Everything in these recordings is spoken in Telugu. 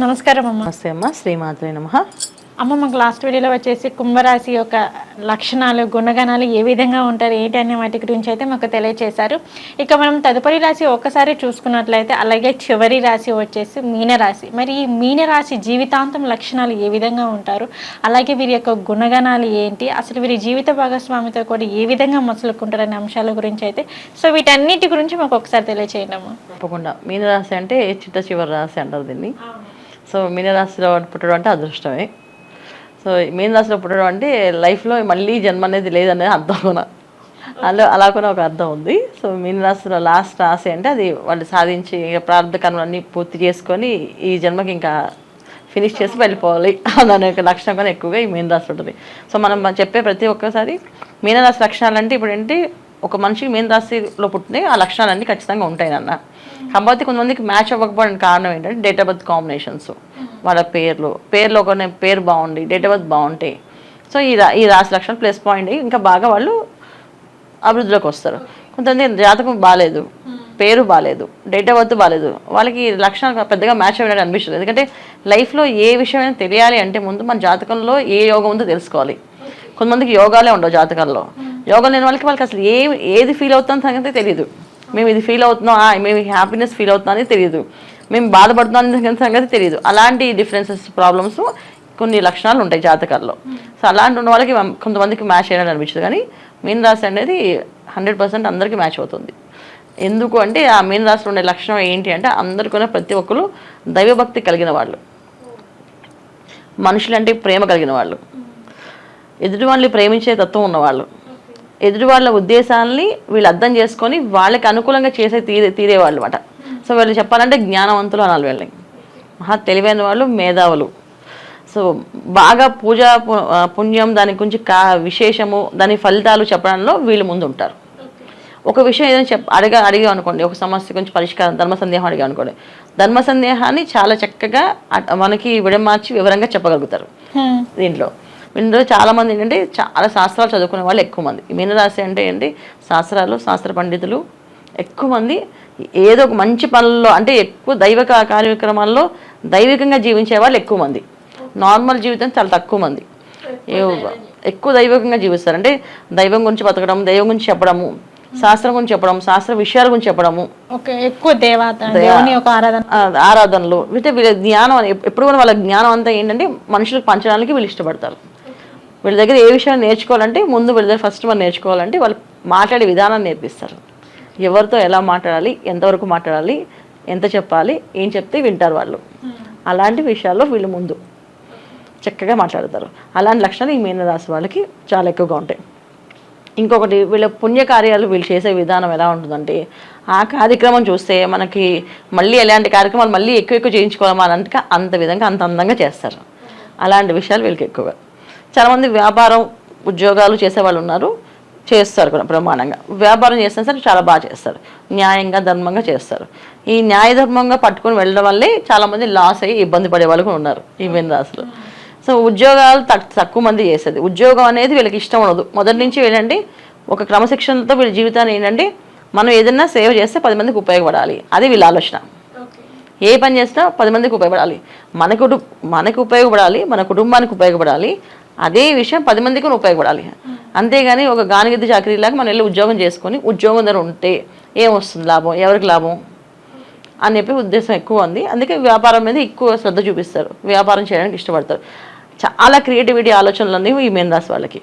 నమస్కారం అమ్మ. నమస్తే అమ్మ. శ్రీమాత్రే నమః. అమ్మ, మాకు లాస్ట్ వీడియోలో వచ్చేసి కుంభరాశి యొక్క లక్షణాలు, గుణగణాలు ఏ విధంగా ఉంటారు ఏంటి అనే వాటి గురించి అయితే మాకు తెలియజేశారు. ఇక మనం తదుపరి రాశి ఒక్కసారి చూసుకున్నట్లయితే, అలాగే చివరి రాశి వచ్చేసి మీనరాశి. మరి ఈ మీనరాశి జీవితాంతం లక్షణాలు ఏ విధంగా ఉంటారు, అలాగే వీరి యొక్క గుణగణాలు ఏంటి, అసలు వీరి జీవిత భాగస్వామితో కూడా ఏ విధంగా మసులుకుంటారనే అంశాల గురించి అయితే వీటన్నిటి గురించి మాకు ఒకసారి తెలియజేయండి అమ్మ. తప్పకుండా. మీనరాశి అంటే చిట్ట చివరి రాశి అంటారు దీన్ని. సో మీనరాశిలో పుట్టడం అంటే అదృష్టమే. సో మీనరాశిలో పుట్టడం అంటే లైఫ్లో మళ్ళీ జన్మ అనేది లేదనేది అర్థం కూడా, అలా కూడా ఒక అర్థం ఉంది. సో మీనరాశిలో లాస్ట్ రాశి అంటే అది వాళ్ళు సాధించి ప్రారంభ కర్మలన్నీ పూర్తి చేసుకొని ఈ జన్మకి ఇంకా ఫినిష్ చేసి వెళ్ళిపోవాలి అనే ఒక లక్షణం కూడా ఎక్కువగా ఈ మీనరాశి ఉంటుంది. సో మనం చెప్పే ప్రతి ఒక్కసారి మీనరాశి లక్షణాలు అంటే ఇప్పుడు ఏంటి, ఒక మనిషికి మీనరాశిలో పుట్టిన ఆ లక్షణాలన్నీ ఖచ్చితంగా ఉంటాయి అన్న. కాకపోతే కొంతమందికి మ్యాచ్ అవ్వకపోవడానికి కారణం ఏంటంటే డేట్ ఆఫ్ బర్త్ కాంబినేషన్స్, వాళ్ళ పేర్లో ఒక పేరు బాగుండి డేట్ ఆఫ్ బర్త్ బాగుంటాయి. సో ఈ రాశి లక్షణాలు ప్లస్ పాయింట్ ఇంకా బాగా వాళ్ళు అభివృద్ధిలోకి వస్తారు. కొంతమంది జాతకం బాగాలేదు, పేరు బాగాలేదు, డేట్ ఆఫ్ బర్త్ బాగాలేదు, వాళ్ళకి లక్షణాలు పెద్దగా మ్యాచ్ అవ్వడానికి అనిపిస్తుంది. ఎందుకంటే లైఫ్లో ఏ విషయమైనా తెలియాలి అంటే ముందు మన జాతకంలో ఏ యోగం ఉందో తెలుసుకోవాలి. కొంతమందికి యోగాలే ఉండవు జాతకాల్లో. యోగం లేని వాళ్ళకి అసలు ఏది ఫీల్ అవుతుందో సంగతి తెలియదు. మేము ఇది ఫీల్ అవుతున్నాం, మేము హ్యాపీనెస్ ఫీల్ అవుతున్నాం అనేది తెలియదు, మేము బాధపడుతున్నాం సంగతి తెలియదు. అలాంటి డిఫరెన్సెస్, ప్రాబ్లమ్స్ కొన్ని లక్షణాలు ఉంటాయి జాతకాల్లో. సో అలాంటి ఉన్న వాళ్ళకి కొంతమందికి మ్యాచ్ అయ్యాలని అనిపించదు. కానీ మీన రాశి అనేది 100% అందరికీ మ్యాచ్ అవుతుంది. ఎందుకు అంటే ఆ మీన రాశిలో ఉండే లక్షణం ఏంటి అంటే, అందరికీ ప్రతి ఒక్కరు దైవభక్తి కలిగిన వాళ్ళు, మనుషులంటే ప్రేమ కలిగిన వాళ్ళు, ఎదుటి వాళ్ళని ప్రేమించే తత్వం ఉన్నవాళ్ళు, ఎదుటి వాళ్ళ ఉద్దేశాలని వీళ్ళు అర్థం చేసుకొని వాళ్ళకి అనుకూలంగా చేసే తీరేవాళ్ళు అన్నమాట. సో వీళ్ళు చెప్పాలంటే జ్ఞానవంతులు అనాలి వీళ్ళని. మహా తెలివైన వాళ్ళు, మేధావులు. సో బాగా పూజా పుణ్యం, దాని గురించి విశేషము, దాని ఫలితాలు చెప్పడంలో వీళ్ళు ముందు ఉంటారు. ఒక విషయం ఏదైనా అడిగా అనుకోండి, ఒక సమస్య గురించి పరిష్కారం, ధర్మ సందేహం అడిగా అనుకోండి, ధర్మ సందేహాన్ని చాలా చక్కగా మనకి విడమార్చి వివరంగా చెప్పగలుగుతారు. ఇందులో చాలామంది ఏంటంటే చాలా శాస్త్రాలు చదువుకునే వాళ్ళు ఎక్కువ మంది. మీనరాశి అంటే ఏంటి, శాస్త్ర పండితులు ఎక్కువ మంది. ఏదో ఒక మంచి పనుల్లో అంటే ఎక్కువ దైవ కార్యక్రమాల్లో దైవికంగా జీవించే వాళ్ళు ఎక్కువ మంది. నార్మల్ జీవితం చాలా తక్కువ మంది ఎక్కువ దైవికంగా జీవిస్తారు. అంటే దైవం గురించి బతకడం, దైవం గురించి చెప్పడము, శాస్త్రం గురించి చెప్పడం, శాస్త్ర విషయాల గురించి చెప్పడము, ఎక్కువ ఆరాధనలు. అంటే వీళ్ళ జ్ఞానం ఎప్పుడు కూడా వాళ్ళ జ్ఞానం అంతా ఏంటంటే మనుషులకు పంచడానికి వీళ్ళు ఇష్టపడతారు. వీళ్ళ దగ్గర ఏ విషయాన్ని నేర్చుకోవాలంటే ముందు వీళ్ళ దగ్గర ఫస్ట్ మనం నేర్చుకోవాలంటే వాళ్ళు మాట్లాడే విధానాన్ని నేర్పిస్తారు. ఎవరితో ఎలా మాట్లాడాలి, ఎంతవరకు మాట్లాడాలి, ఎంత చెప్పాలి, ఏం చెప్తే వింటారు వాళ్ళు. అలాంటి విషయాల్లో వీళ్ళు ముందు చక్కగా మాట్లాడతారు. అలాంటి లక్షణాలు ఈ మీనరాశి వాళ్ళకి చాలా ఎక్కువగా ఉంటాయి. ఇంకొకటి, వీళ్ళ పుణ్యకార్యాలు వీళ్ళు చేసే విధానం ఎలా ఉంటుందంటే, ఆ కార్యక్రమం చూస్తే మనకి మళ్ళీ ఎలాంటి కార్యక్రమాలు మళ్ళీ ఎక్కువ చేయించుకోవాలమా అంటే అంత విధంగా అంత అందంగా చేస్తారు. అలాంటి విషయాలు వీళ్ళకి ఎక్కువగా. చాలామంది వ్యాపారం, ఉద్యోగాలు చేసేవాళ్ళు ఉన్నారు, చేస్తారు కూడా బ్రహ్మాండంగా. వ్యాపారం చేసినా సరే చాలా బాగా చేస్తారు, న్యాయంగా ధర్మంగా చేస్తారు. ఈ న్యాయధర్మంగా పట్టుకొని వెళ్ళడం వల్లే చాలామంది లాస్ అయ్యి ఇబ్బంది పడే వాళ్ళు కూడా ఉన్నారు ఈ మీనరాశిలో. సో ఉద్యోగాలు తక్కువ మంది చేసేది. ఉద్యోగం అనేది వీళ్ళకి ఇష్టం ఉండదు మొదటి నుంచి. ఏంటంటే ఒక క్రమశిక్షణతో వీళ్ళ జీవితాన్ని ఏంటంటే మనం ఏదైనా సేవ చేస్తే 10 మందికి ఉపయోగపడాలి, అది వీళ్ళ ఆలోచన. ఏ పని చేసినా 10 మందికి ఉపయోగపడాలి, మనకు ఉపయోగపడాలి, మన కుటుంబానికి ఉపయోగపడాలి, అదే విషయం 10 మందికి ఉపయోగపడాలి. అంతేగాని ఒక గానిగిద్ద చాకరీలాగా మనం వెళ్ళి ఉద్యోగం చేసుకొని ఉద్యోగం దగ్గర ఉంటే ఏమొస్తుంది లాభం, ఎవరికి లాభం అని చెప్పి ఉద్దేశం ఎక్కువ ఉంది. అందుకే వ్యాపారం మీద ఎక్కువ శ్రద్ధ చూపిస్తారు, వ్యాపారం చేయడానికి ఇష్టపడతారు. చాలా క్రియేటివిటీ ఆలోచనలు అనేవి ఈ మీనరాశి వాళ్ళకి.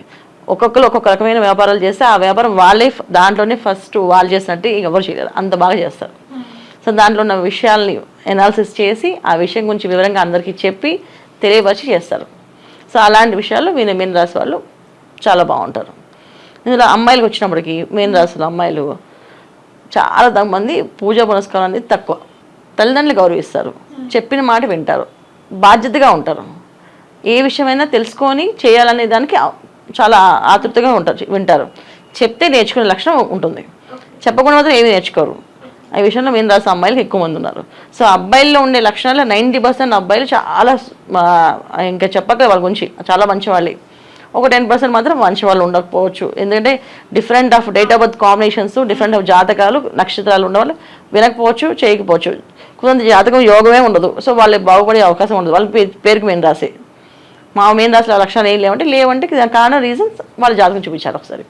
ఒక్కొక్కరు ఒక్కొక్క రకమైన వ్యాపారాలు చేస్తే ఆ వ్యాపారం వాళ్ళే దాంట్లోనే ఫస్ట్ వాళ్ళు చేసినట్టు ఎవరు చేయలేరు, అంత బాగా చేస్తారు. సో దాంట్లో ఉన్న విషయాల్ని ఎనాలిసిస్ చేసి ఆ విషయం గురించి వివరంగా అందరికీ చెప్పి తెలియపరిచి చేస్తారు. సో అలాంటి విషయాల్లో మీనరాశి వాళ్ళు చాలా బాగుంటారు. ఇందులో అమ్మాయిలకు వచ్చినప్పటికీ మీనరాశిలో అమ్మాయిలు చాలా మంది పూజా పునస్కారం అనేది తక్కువ. తల్లిదండ్రులు గౌరవిస్తారు, చెప్పిన మాట వింటారు, బాధ్యతగా ఉంటారు. ఏ విషయమైనా తెలుసుకొని చేయాలనే దానికి చాలా ఆతృతగా వింటారు. చెప్తే నేర్చుకునే లక్షణం ఉంటుంది, చెప్పకుండా మాత్రం ఏమీ నేర్చుకోరు. ఈ విషయంలో మీనరాశి అమ్మాయిలకు ఎక్కువ మంది ఉన్నారు. సో అబ్బాయిల్లో ఉండే లక్షణాలు 90% అబ్బాయిలు చాలా ఇంకా చెప్పక వాళ్ళ గురించి చాలా మంచి వాళ్ళే. ఒక 10% మాత్రం మంచి వాళ్ళు ఉండకపోవచ్చు. ఎందుకంటే different of date of birth combinations, different of జాతకాలు, నక్షత్రాలు ఉండేవాళ్ళు వినకపోవచ్చు, చేయకపోవచ్చు. కొంతమంది జాతకం యోగమే ఉండదు. సో వాళ్ళు బాగుపడే అవకాశం ఉండదు. వాళ్ళ పేరుకి మెయిన్ రాసి మా మెయిన్ రాశిలో లక్షణాలు ఏం లేవంటే దానికి కారణం రీజన్స్ వాళ్ళ జాతకం చూపించారు ఒకసారి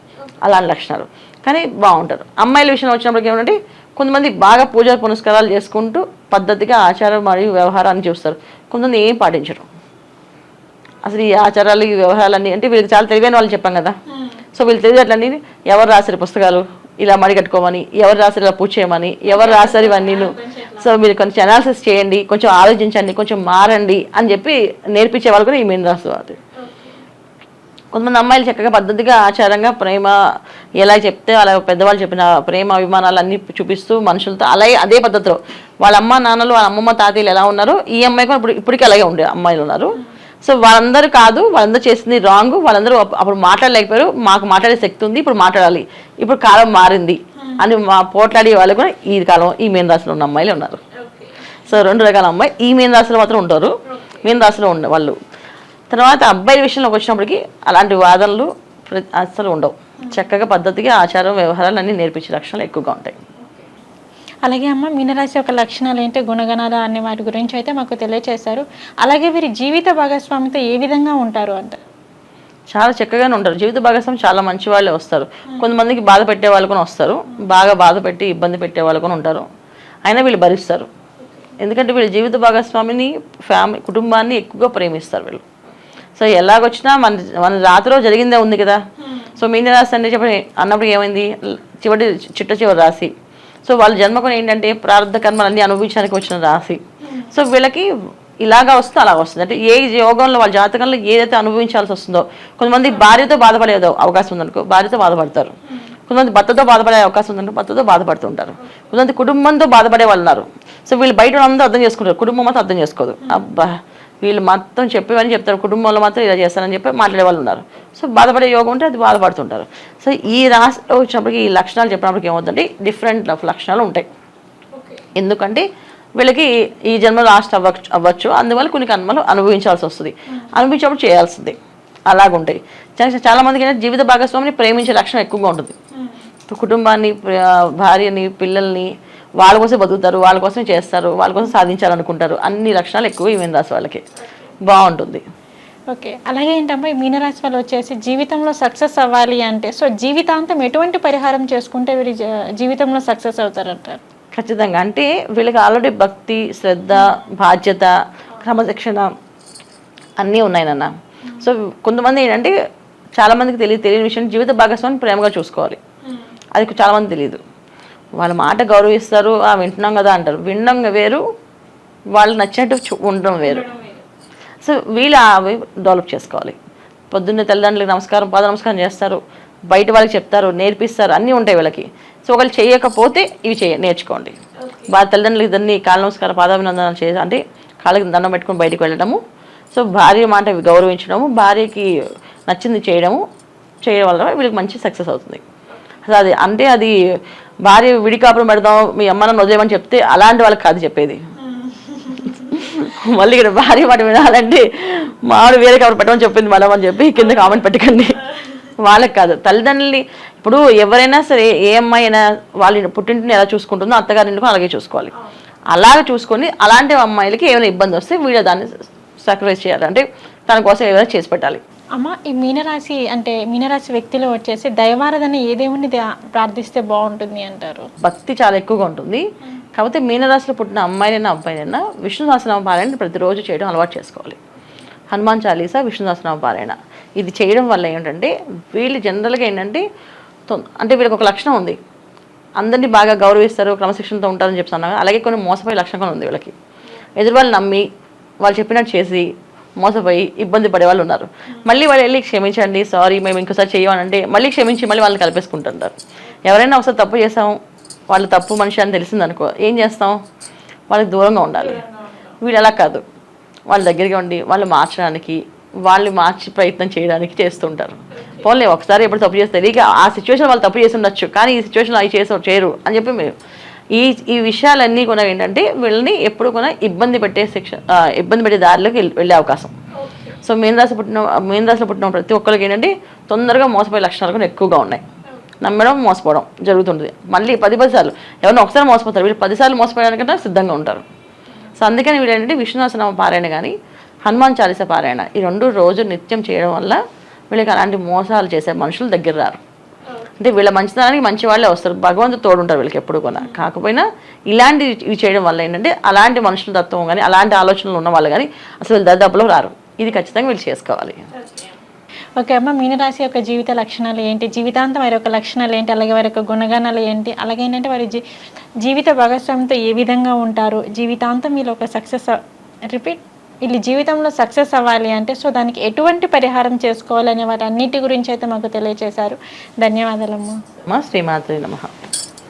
అలాంటి లక్షణాలు. కానీ బాగుంటారు. అమ్మాయిల విషయం వచ్చినప్పటికి ఏమంటే కొంతమంది బాగా పూజా పునస్కారాలు చేసుకుంటూ పద్ధతిగా ఆచారం మరియు వ్యవహారాన్ని చూస్తారు. కొంతమంది ఏం పాటించరు. అసలు ఈ ఆచారాలు ఈ వ్యవహారాలన్నీ అంటే వీళ్ళకి చాలా తెలివైన వాళ్ళు చెప్పాం కదా. సో వీళ్ళు తెలియట్లన్నీ ఎవరు రాశారు పుస్తకాలు ఇలా మడి కట్టుకోమని, ఎవరు రాశారు ఇలా పూజ చేయమని, ఎవరు రాశారు ఇవన్నీ. సో మీరు కొంచెం అనాలిసిస్ చేయండి, కొంచెం ఆలోచించండి, కొంచెం మారండి అని చెప్పి నేర్పించే వాళ్ళు కూడా ఈ మీన రాశి వాళ్ళు. కొంతమంది అమ్మాయిలు చక్కగా పద్ధతిగా ఆచారంగా ప్రేమ ఎలా చెప్తే అలా పెద్దవాళ్ళు చెప్పిన ప్రేమ అభిమానాలు అన్నీ చూపిస్తూ మనుషులతో అలాగే అదే పద్ధతిలో వాళ్ళ అమ్మ నాన్నలు వాళ్ళ అమ్మమ్మ తాతయ్యలు ఎలా ఉన్నారో ఈ అమ్మాయి కూడా ఇప్పటికీ అలాగే ఉండే అమ్మాయిలు ఉన్నారు. సో వాళ్ళందరూ కాదు, వాళ్ళందరూ చేసింది రాంగ్. వాళ్ళందరూ అప్పుడు మాట్లాడలేకపోయారు, మాకు మాట్లాడే శక్తి ఉంది, ఇప్పుడు మాట్లాడాలి, ఇప్పుడు కాలం మారింది అని పోట్లాడే వాళ్ళు కూడా ఈ కాలం ఈ మీన రాశిలో ఉన్న అమ్మాయిలు ఉన్నారు. సో 2 రకాల అమ్మాయి ఈ మీన రాశిలో మాత్రం ఉంటారు. మీన రాశిలో ఉండే వాళ్ళు. తర్వాత అబ్బాయిల విషయంలోకి వచ్చినప్పటికీ అలాంటి వాదనలు అస్సలు ఉండవు. చక్కగా పద్ధతిగా ఆచారం వ్యవహారాలు అన్నీ నేర్పించే లక్షణాలు ఎక్కువగా ఉంటాయి. అలాగే అమ్మ మీనరాశి యొక్క లక్షణాలు ఏంటి, గుణగణాలు అనే వాటి గురించి అయితే మాకు తెలియచేశారు. అలాగే వీరి జీవిత భాగస్వామితో ఏ విధంగా ఉంటారు అంటే చాలా చక్కగానే ఉంటారు. జీవిత భాగస్వామి చాలా మంచి వాళ్ళే వస్తారు. కొంతమందికి బాధ పెట్టే వాళ్ళు కూడా వస్తారు, బాగా బాధ పెట్టి ఇబ్బంది పెట్టే వాళ్ళు కూడా ఉంటారు. అయినా వీళ్ళు భరిస్తారు. ఎందుకంటే వీళ్ళు జీవిత భాగస్వామిని కుటుంబాన్ని ఎక్కువగా ప్రేమిస్తారు వీళ్ళు. సో ఎలాగొచ్చినా మన రాత్రిలో జరిగిందే ఉంది కదా. సో మీనరాశి అంటే అన్నప్పుడు ఏమైంది, చిట్ట చివరి రాశి. సో వాళ్ళ జన్మకు ఏంటంటే ప్రారంభ కర్మలన్నీ అనుభవించడానికి వచ్చిన రాశి. సో వీళ్ళకి ఇలాగా వస్తే అలా వస్తుంది. అంటే ఏ యోగంలో వాళ్ళ జాతకంలో ఏదైతే అనుభవించాల్సి వస్తుందో, కొంతమంది భార్యతో బాధపడేదో అవకాశం ఉందనుకో భార్యతో బాధపడతారు. కొంతమంది భర్తతో బాధపడే అవకాశం ఉందంటే భర్తతో బాధపడుతుంటారు. కొంతమంది కుటుంబంతో బాధపడే వాళ్ళు ఉన్నారు. సో వీళ్ళు బయట అందరూ అర్థం చేసుకుంటారు, కుటుంబం మాత్రం అర్థం చేసుకోదు. అబ్బా వీళ్ళు మొత్తం చెప్పేవని చెప్తారు, కుటుంబంలో మాత్రం ఇలా చేస్తారని చెప్పి మాట్లాడే వాళ్ళు ఉన్నారు. సో బాధపడే యోగం ఉంటే అది బాధపడుతుంటారు. సో ఈ రాశిలో వచ్చినప్పటికీ ఈ లక్షణాలు చెప్పినప్పటికీ ఏమవుతుందంటే డిఫరెంట్ లక్షణాలు ఉంటాయి. ఎందుకంటే వీళ్ళకి ఈ జన్మ లాస్ట్ అవ్వచ్చు, అందువల్ల కొన్ని కర్మలు అనుభవించాల్సి వస్తుంది, అనుభవించినప్పుడు చేయాల్సింది అలాగుంటాయి. చాలా మందికి జీవిత భాగస్వామిని ప్రేమించే లక్షణం ఎక్కువగా ఉంటుంది. కుటుంబాన్ని, భార్యని, పిల్లల్ని వాళ్ళ కోసం బతుకుతారు, వాళ్ళ కోసమే చేస్తారు, వాళ్ళ కోసం సాధించాలనుకుంటారు. అన్ని లక్షణాలు ఎక్కువ ఈ మీనరాశి వాళ్ళకి బాగుంటుంది. ఓకే, అలాగే ఏంటమ్మా ఈ మీనరాశి వాళ్ళు వచ్చేసి జీవితంలో సక్సెస్ అవ్వాలి అంటే సో జీవితాంతం ఎటువంటి పరిహారం చేసుకుంటే వీరి జీవితంలో సక్సెస్ అవుతారంటారు? ఖచ్చితంగా అంటే వీళ్ళకి ఆల్రెడీ భక్తి, శ్రద్ధ, బాధ్యత, క్రమశిక్షణ అన్నీ ఉన్నాయి నాన్న. సో కొంతమంది ఏంటంటే చాలామందికి తెలియని విషయం జీవిత భాగస్వామిని ప్రేమగా చూసుకోవాలి. అది చాలామంది తెలియదు. వాళ్ళ మాట గౌరవిస్తారు, వింటున్నాం కదా అంటారు. వినడం వేరు, వాళ్ళు నచ్చినట్టు ఉండడం వేరు. సో వీళ్ళు అవి డెవలప్ చేసుకోవాలి. పొద్దున్నే తల్లిదండ్రులకు పాద నమస్కారం చేస్తారు, బయట వాళ్ళకి చెప్తారు, నేర్పిస్తారు, అన్నీ ఉంటాయి వీళ్ళకి. సో ఒకళ్ళు చేయకపోతే ఇవి నేర్చుకోండి. బాగా తల్లిదండ్రులకి ఇద్దరిని కాళ్ళ నమస్కారం, పాదాభినందనలు చేసి అంటే కాళ్ళకి దండం పెట్టుకుని బయటకు వెళ్ళడము. సో భార్య మాట గౌరవించడము, భార్యకి నచ్చింది చేయడం వల్ల వీళ్ళకి మంచి సక్సెస్ అవుతుంది. అసలు అది అంటే అది భార్య విడికాపురం పెడదాం మీ అమ్మ నన్ను వదిలేమని చెప్తే అలాంటి వాళ్ళకి కాదు చెప్పేది. మళ్ళీ ఇక్కడ భార్య మాట వినాలంటే మామిడి వేరే కాపురం పెట్టమని చెప్పింది మేడం అని చెప్పి కింద కామెంట్ పెట్టకండి. వాళ్ళకి కాదు, తల్లిదండ్రులని ఇప్పుడు ఎవరైనా సరే ఏ అమ్మాయి అయినా వాళ్ళ పుట్టింటిని ఎలా చూసుకుంటుందో అత్తగారింటిని అలాగే చూసుకోవాలి. అలాగే చూసుకొని అలాంటి అమ్మాయిలకి ఏమైనా ఇబ్బంది వస్తే వీళ్ళు దాన్ని సాక్రిఫైస్ చేయాలి, అంటే తన కోసం ఏమైనా చేసి పెట్టాలి. అమ్మ ఈ మీనరాశి అంటే మీనరాశి వ్యక్తిలో వచ్చేసి దైవారాధన ఏ దేవుని ప్రార్థిస్తే బాగుంటుంది అంటారు? భక్తి చాలా ఎక్కువగా ఉంటుంది. కాకపోతే మీనరాశిలో పుట్టిన అమ్మాయినైనా అబ్బాయినైనా విష్ణు సహస్రనామ పారాయణ ప్రతిరోజు చేయడం అలవాటు చేసుకోవాలి. హనుమాన్ చాలీసా, విష్ణు సహస్రనామ పారాయణ ఇది చేయడం వల్ల ఏంటంటే వీళ్ళు జనరల్గా ఏంటంటే అంటే వీళ్ళకి ఒక లక్షణం ఉంది, అందరినీ బాగా గౌరవిస్తారు, క్రమశిక్షణతో ఉంటారని చెప్తున్నాను. అలాగే కొన్ని మోసపోయే లక్షణం కూడా ఉంది వీళ్ళకి. ఎదురు వాళ్ళు నమ్మి వాళ్ళు చెప్పినట్టు చేసి మోసపోయి ఇబ్బంది పడే వాళ్ళు ఉన్నారు. మళ్ళీ వాళ్ళు వెళ్ళి క్షమించండి, సారీ మేము ఇంకోసారి చేయమనంటే మళ్ళీ క్షమించి మళ్ళీ వాళ్ళని కలిపేసుకుంటుంటారు. ఎవరైనా ఒకసారి తప్పు చేసాం, వాళ్ళు తప్పు మనిషి అని తెలిసిందనుకో ఏం చేస్తాం, వాళ్ళకి దూరంగా ఉండాలి. వీళ్ళు అలా కాదు, వాళ్ళ దగ్గరగా ఉండి వాళ్ళు మార్చడానికి, వాళ్ళు మార్చి ప్రయత్నం చేయడానికి చేస్తుంటారు. పోన్లే ఒకసారి ఎప్పుడు తప్పు చేస్తే తెలియక ఆ సిచ్యువేషన్ వాళ్ళు తప్పు చేసి ఉండొచ్చు, కానీ ఈ సిచ్యువేషన్ అవి చేయరు అని చెప్పి మీరు ఈ విషయాలన్నీ కూడా ఏంటంటే వీళ్ళని ఎప్పుడు కూడా ఇబ్బంది పెట్టే దారిలోకి వెళ్ళే అవకాశం. సో మీనరాశిలో పుట్టిన ప్రతి ఒక్కరికి ఏంటంటే తొందరగా మోసపోయే లక్షణాలు కూడా ఎక్కువగా ఉన్నాయి. నమ్మడం, మోసపోవడం జరుగుతుంది. మళ్ళీ 10 సార్లు ఎవరైనా ఒకసారి మోసపోతారు, వీళ్ళు 10 సార్లు మోసపోయడానికంటే సిద్ధంగా ఉంటారు. సో అందుకని వీళ్ళు ఏంటంటే విష్ణుసహస్రనామ పారాయణ కానీ హనుమాన్ చాలీస పారాయణ ఈ 2 రోజు నిత్యం చేయడం వల్ల వీళ్ళకి అలాంటి మోసాలు చేసే మనుషులు దగ్గర రారు. అంటే వీళ్ళ మంచితనానికి మంచి వాళ్ళే వస్తారు, భగవంతుడు తోడుంటారు వీళ్ళకి ఎప్పుడు కూడా. కాకపోయినా ఇవి చేయడం వల్ల ఏంటంటే అలాంటి మనుషుల తత్వం కానీ అలాంటి ఆలోచనలు ఉన్న వాళ్ళు కానీ అసలు దరిదాపులో రారు. ఇది ఖచ్చితంగా వీళ్ళు చేసుకోవాలి. ఓకే అమ్మ, మీనరాశి యొక్క జీవిత లక్షణాలు ఏంటి, జీవితాంతం వారి యొక్క లక్షణాలు ఏంటి, అలాగే వారి యొక్క గుణగణాలు ఏంటి, అలాగే ఏంటంటే వారి జీవిత భాగస్వామితో ఏ విధంగా ఉంటారు, జీవితాంతం వీళ్ళు ఒక వీళ్ళు జీవితంలో సక్సెస్ అవ్వాలి అంటే సో దానికి ఎటువంటి పరిహారం చేసుకోవాలనే వాటి అన్నిటి గురించి అయితే మాకు తెలియజేశారు. ధన్యవాదాలమ్మా. శ్రీమాత్రే నమః.